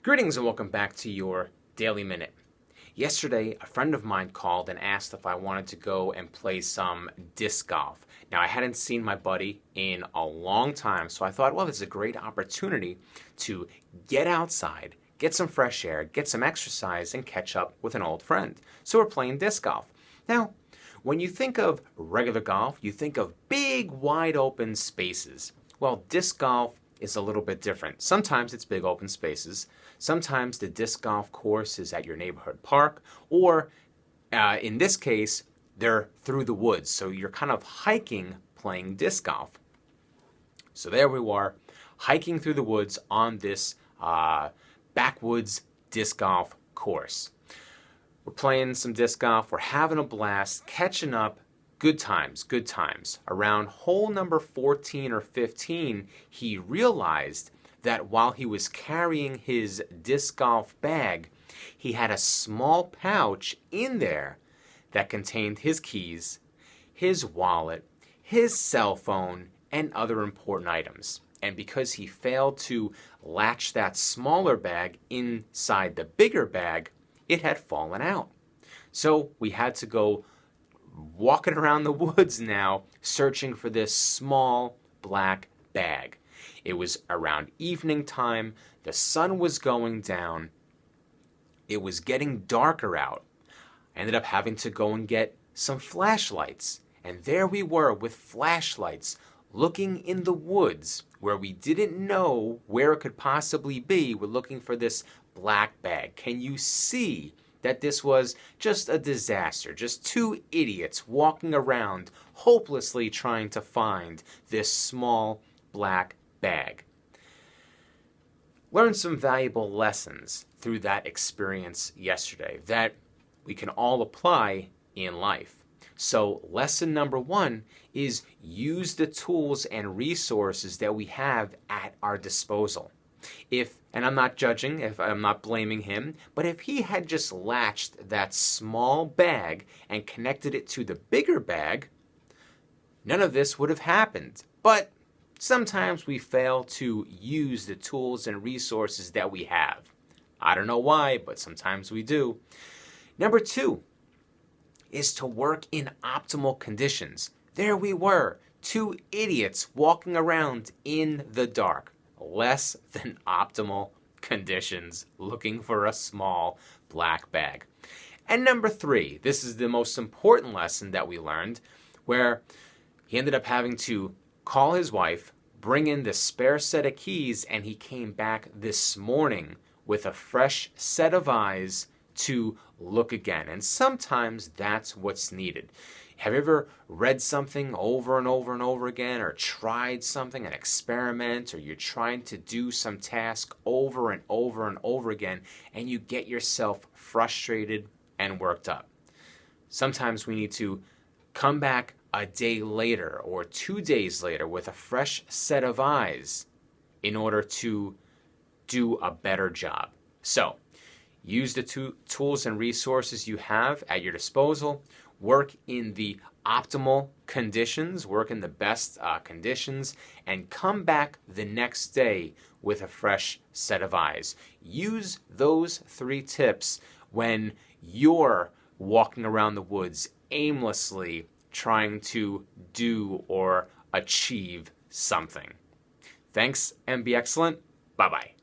Greetings and welcome back to your Daily Minute. Yesterday, a friend of mine called and asked if I wanted to go and play some disc golf. Now, I hadn't seen my buddy in a long time, so I thought, well, this is a great opportunity to get outside, get some fresh air, get some exercise, and catch up with an old friend. So we're playing disc golf. Now, when you think of regular golf, you think of big, wide open spaces. Well, disc golf is a little bit different. Sometimes it's big open spaces. Sometimes the disc golf course is at your neighborhood park, or in this case, they're through the woods. So you're kind of hiking playing disc golf. So there we are, hiking through the woods on this backwoods disc golf course. We're playing some disc golf. We're having a blast, catching up. Good times, good times. Around hole number 14 or 15, he realized that while he was carrying his disc golf bag, he had a small pouch in there that contained his keys, his wallet, his cell phone, and other important items. And because he failed to latch that smaller bag inside the bigger bag, it had fallen out. So we had to go walking around the woods now, searching for this small black bag. It was around evening time. The sun was going down. It was getting darker out. I ended up having to go and get some flashlights. And there we were with flashlights, looking in the woods where we didn't know where it could possibly be. We're looking for this black bag. Can you see that this was just a disaster, just two idiots walking around hopelessly trying to find this small black bag? Learned some valuable lessons through that experience yesterday that we can all apply in life. So lesson number one is use the tools and resources that we have at our disposal. And I'm not judging, if I'm not blaming him, but if he had just latched that small bag and connected it to the bigger bag, none of this would have happened. But sometimes we fail to use the tools and resources that we have. I don't know why, but sometimes we do. Number two is to work in optimal conditions. There we were, two idiots walking around in the dark. Less than optimal conditions, looking for a small black bag. And number three, this is the most important lesson that we learned, where he ended up having to call his wife, bring in the spare set of keys, and he came back this morning with a fresh set of eyes to look again. And sometimes that's what's needed. Have you ever read something over and over and over again, or tried something, an experiment, or you're trying to do some task over and over and over again, and you get yourself frustrated and worked up? Sometimes we need to come back a day later or 2 days later with a fresh set of eyes in order to do a better job. So, use the tools and resources you have at your disposal. Work in the optimal conditions, work in the best conditions, and come back the next day with a fresh set of eyes. Use those 3 tips when you're walking around the woods aimlessly trying to do or achieve something. Thanks, and be excellent. Bye-bye.